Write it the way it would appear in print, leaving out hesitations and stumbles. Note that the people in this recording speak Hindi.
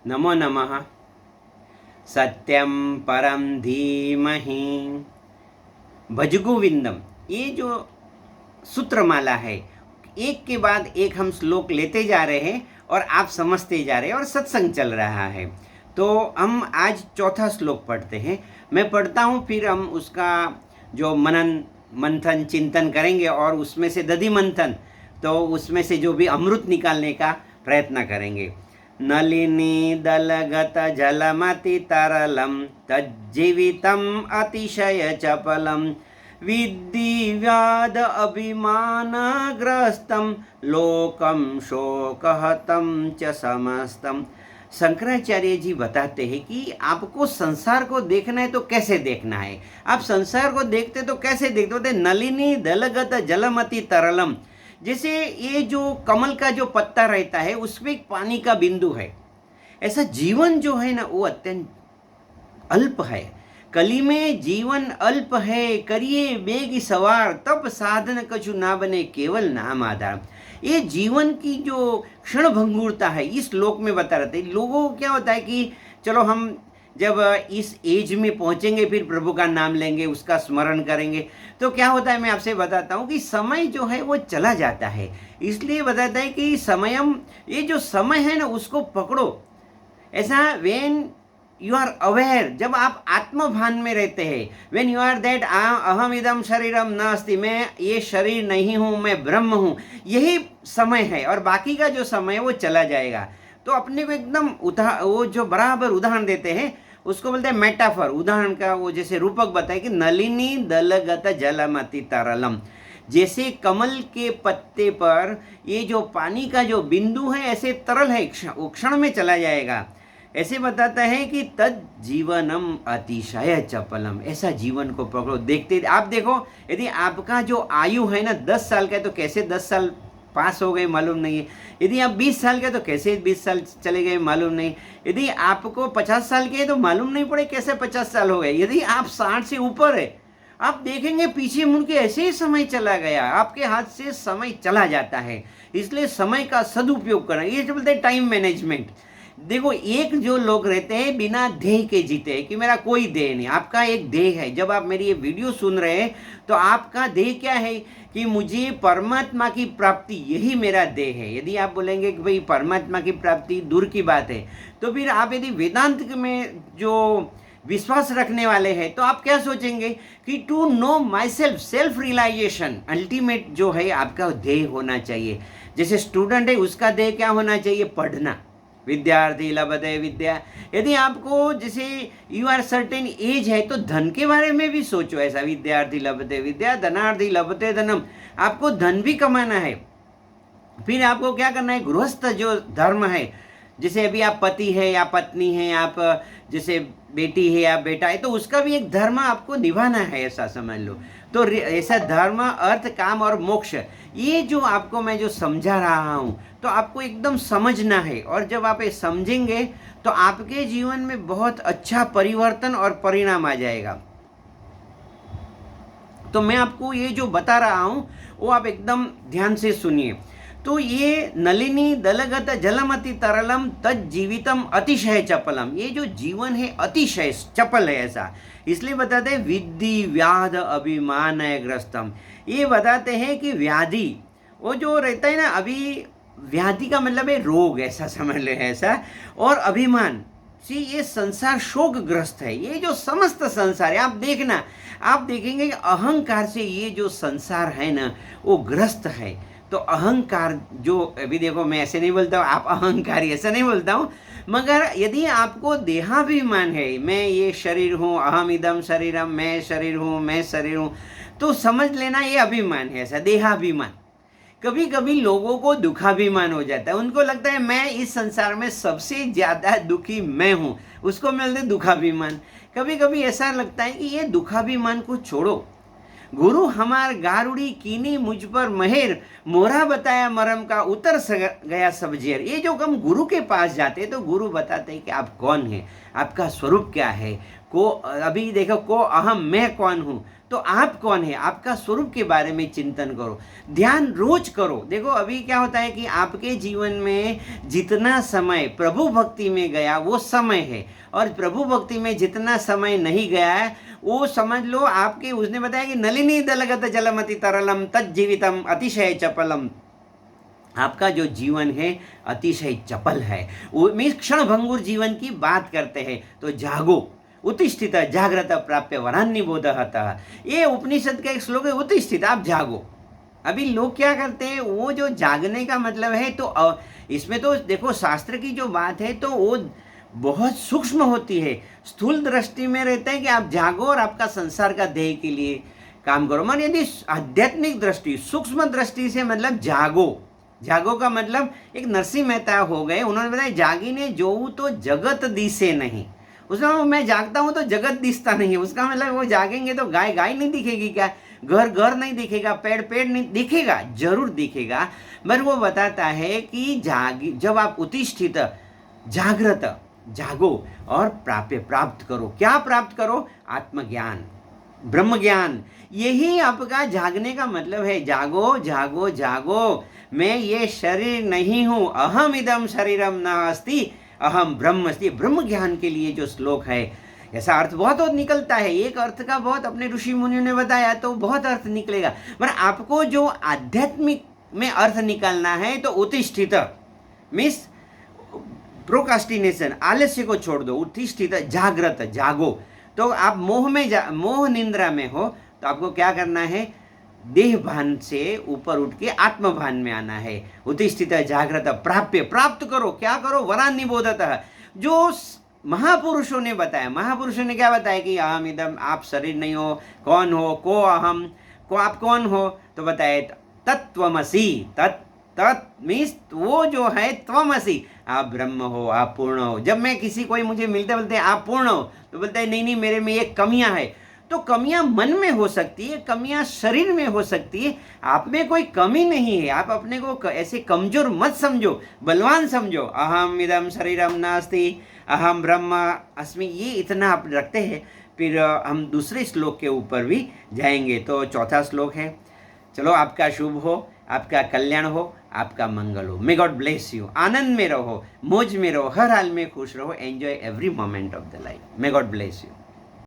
नमो नमः। सत्यम परम धीमहि भजगोविंदम, ये जो सूत्रमाला है, एक के बाद एक हम श्लोक लेते जा रहे हैं और आप समझते जा रहे हैं और सत्संग चल रहा है। तो हम आज चौथा श्लोक पढ़ते हैं। मैं पढ़ता हूँ, फिर हम उसका जो मनन मंथन चिंतन करेंगे और उसमें से दधि मंथन, तो उसमें से जो भी अमृत निकालने का प्रयत्न करेंगे। नलिनी दलगत जलमति तरलम तज्जीवितम अतिशय चपलम विद्धि व्याध अभिमानग्रस्तम लोकम शोकहतम च समस्तम। शंकराचार्य जी बताते हैं कि आपको संसार को देखना है तो कैसे देखना है। आप संसार को देखते तो कैसे देखते होते? नलिनी दलगत जलमति तरलम, जैसे ये जो कमल का जो पत्ता रहता है उसमें एक पानी का बिंदु है, ऐसा जीवन जो है ना वो अत्यंत अल्प है। कली में जीवन अल्प है, करिए बेग सवार तब साधन कछु ना बने केवल नाम आधार। ये जीवन की जो क्षण भंगुरता है इस श्लोक में बता रहते हैं। लोगों को क्या होता है कि चलो हम जब इस एज में पहुंचेंगे फिर प्रभु का नाम लेंगे, उसका स्मरण करेंगे, तो क्या होता है मैं आपसे बताता हूँ कि समय जो है वो चला जाता है। इसलिए बताता है कि समयम, ये जो समय है ना उसको पकड़ो। ऐसा वेन यू आर अवेयर, जब आप आत्मभान में रहते हैं, वेन यू आर दैट अहम इदम शरीरम न अस्ति, मैं ये शरीर नहीं हूँ, मैं ब्रह्म हूँ, यही समय है और बाकी का जो समय है वो चला जाएगा। तो अपने को एकदम वो जो बराबर उदाहरण देते हैं उसको बोलते हैं मेटाफर, उदाहरण का वो जैसे रूपक बताए कि नलिनी दलगत जलमति तरलम, जैसे कमल के पत्ते पर ये जो पानी का जो बिंदु है ऐसे तरल है, वो क्षण में चला जाएगा। ऐसे बताता है कि तद जीवनम अतिशय चपलम, ऐसा जीवन को पकड़ो। देखते आप देखो, यदि आपका जो आयु है ना 10 साल का है तो कैसे 10 साल पास हो गए मालूम नहीं है। यदि आप 20 साल के तो कैसे 20 साल चले गए मालूम नहीं। यदि आपको 50 साल के है तो मालूम नहीं पड़े कैसे 50 साल हो गए। यदि आप 60 से ऊपर है, आप देखेंगे पीछे मुड़ के ऐसे ही समय चला गया, आपके हाथ से समय चला जाता है। इसलिए समय का सदुपयोग करना, ये जो बोलते हैं टाइम मैनेजमेंट। देखो, एक जो लोग रहते हैं बिना ध्येय के जीते हैं कि मेरा कोई ध्येय नहीं। आपका एक ध्येय है। जब आप मेरी ये वीडियो सुन रहे हैं तो आपका ध्येय क्या है कि मुझे परमात्मा की प्राप्ति, यही मेरा ध्येय है। यदि आप बोलेंगे कि भाई परमात्मा की प्राप्ति दूर की बात है, तो फिर आप यदि वेदांत में जो विश्वास रखने वाले हैं तो आप क्या सोचेंगे कि to know myself, self realization ultimate जो है आपका ध्येय होना चाहिए। जैसे स्टूडेंट है उसका ध्येय क्या होना चाहिए? पढ़ना। विद्यार्थी लभते विद्या। यदि आपको जैसे यू आर सर्टेन एज है तो धन के बारे में भी सोचो ऐसा, विद्यार्थी लभते विद्या धनार्थी लभते धनम, आपको धन भी कमाना है। फिर आपको क्या करना है? गृहस्थ जो धर्म है, जैसे अभी आप पति है या पत्नी है, आप जैसे बेटी है या बेटा है, तो उसका भी एक धर्म आपको निभाना है, ऐसा समझ लो। तो ऐसा धर्म, अर्थ, काम और मोक्ष, ये जो आपको मैं जो समझा रहा हूँ तो आपको एकदम समझना है। और जब आप ये समझेंगे तो आपके जीवन में बहुत अच्छा परिवर्तन और परिणाम आ जाएगा। तो मैं आपको ये जो बता रहा हूँ वो आप एकदम ध्यान से सुनिए। तो ये नलिनी दलगत जलमति तरलम तज्जीवितम अतिशय चपलम, ये जो जीवन है अतिशय चपल है ऐसा। इसलिए बताते हैं विद्धि व्याध अभिमान ग्रस्तम, ये बताते हैं कि व्याधि वो जो रहता है ना, अभी व्याधि का मतलब है रोग, ऐसा समझ ले ऐसा। और अभिमान, सी ये संसार शोकग्रस्त है। ये जो समस्त संसार है, आप देखना, आप देखेंगे कि अहंकार से ये जो संसार है ना वो ग्रस्त है। तो अहंकार जो, अभी देखो मैं ऐसे नहीं बोलता हूँ आप अहंकारी, ऐसा नहीं बोलता हूँ, मगर यदि आपको देहाभिमान है, मैं ये शरीर हूँ, अहम इदम शरीरम, मैं शरीर हूँ, मैं शरीर हूँ, तो समझ लेना ये अभिमान है, ऐसा देहाभिमान। कभी कभी लोगों को दुखाभिमान हो जाता है, उनको लगता है मैं इस संसार में सबसे ज़्यादा दुखी मैं हूँ, उसको मिलते दुखाभिमान। कभी कभी ऐसा लगता है कि ये दुखाभिमान को छोड़ो, गुरु हमार गारुड़ी कीनी मुझ पर महेर, मोरा बताया मरम का उतर गया सब जेर। ये जो हम गुरु के पास जाते हैं तो गुरु बताते हैं कि आप कौन हैं, आपका स्वरूप क्या है। को अभी देखो, को अहम, मैं कौन हूँ, तो आप कौन है, आपका स्वरूप के बारे में चिंतन करो, ध्यान रोज करो। देखो अभी क्या होता है कि आपके जीवन में जितना समय प्रभु भक्ति में गया वो समय है, और प्रभु भक्ति में जितना समय नहीं गया है वो समझ लो आपके, उसने बताया कि नलिनी दलगत जलमति तरलम तज्जीवितम अतिशय चपलम, आपका जो जीवन है अतिशय चपल है। वो मीन्स क्षण भंगुर जीवन की बात करते हैं। तो जागो, उत्तिष्ठित जागृत प्राप्य वरान्निबोधः, ये उपनिषद का एक श्लोक है, उत्तिष्ठित, आप जागो। अभी लोग क्या करते हैं, वो जो जागने का मतलब है, तो इसमें तो देखो शास्त्र की जो बात है तो वो बहुत सूक्ष्म होती है। स्थूल दृष्टि में रहता है कि आप जागो और आपका संसार का ध्येय के लिए काम करो। मान यदि आध्यात्मिक दृष्टि, सूक्ष्म दृष्टि से मतलब जागो, जागो का मतलब एक नरसिंह मेहता हो गए, उन्होंने बताया जागीने जोऊ तो जगत दिसे नहीं। उसका मतलब मैं जागता हूँ तो जगत दिखता नहीं है, उसका मतलब वो जागेंगे तो गाय गाय नहीं दिखेगी क्या, घर घर नहीं दिखेगा, पेड़ पेड़ नहीं दिखेगा, जरूर दिखेगा। पर वो बताता है कि जब आप उत्तिष्ठित जागृत जागो और प्राप्त करो, क्या प्राप्त करो, आत्मज्ञान, ब्रह्म ज्ञान, यही आपका जागने का मतलब है। जागो जागो जागो, मैं ये शरीर नहीं हूँ, अहम इदम शरीरम न अस्ति अहम ब्रह्म अस्ति। ब्रह्म ज्ञान के लिए जो श्लोक है, ऐसा अर्थ बहुत निकलता है, एक अर्थ का बहुत अपने ऋषि मुनियों ने बताया तो बहुत अर्थ निकलेगा। पर आपको जो आध्यात्मिक में अर्थ निकालना है तो उत्तिष्ठित मीन्स प्रोकास्टिनेशन, आलस्य को छोड़ दो, उत्तिष्ठित जागृत जागो। तो आप मोह निंद्रा में हो तो आपको क्या करना है, देह भान से ऊपर उठ के आत्म भान में आना है। उत्तिष्ठित जागृत प्राप्य, प्राप्त करो, क्या करो, वरान्निबोधतः, जो महापुरुषों ने बताया। महापुरुषों ने क्या बताया कि अहम इदम, आप शरीर नहीं हो, कौन हो, को अहम, को आप कौन हो, तो बताए तत्त्वमसि, तत् मीन्स वो जो है त्वमसि, आप ब्रह्म हो, आप पूर्ण हो। जब मैं किसी कोई मुझे मिलते बोलते हैं आप पूर्ण हो, तो बोलते हैं नहीं मेरे में ये कमियां है। तो कमियां मन में हो सकती है, कमियां शरीर में हो सकती है, आप में कोई कमी नहीं है। आप अपने को ऐसे कमजोर मत समझो, बलवान समझो। अहम इदम शरीरम नास्ति अहम ब्रह्म अस्मि, ये इतना आप रखते हैं। फिर हम दूसरे श्लोक के ऊपर भी जाएंगे। तो चौथा श्लोक है, चलो आपका शुभ हो, आपका कल्याण हो, आपका मंगल हो। मे गॉड ब्लेस यू, आनंद में रहो, मौज में रहो, हर हाल में खुश रहो, enjoy every moment of the life. May God bless you.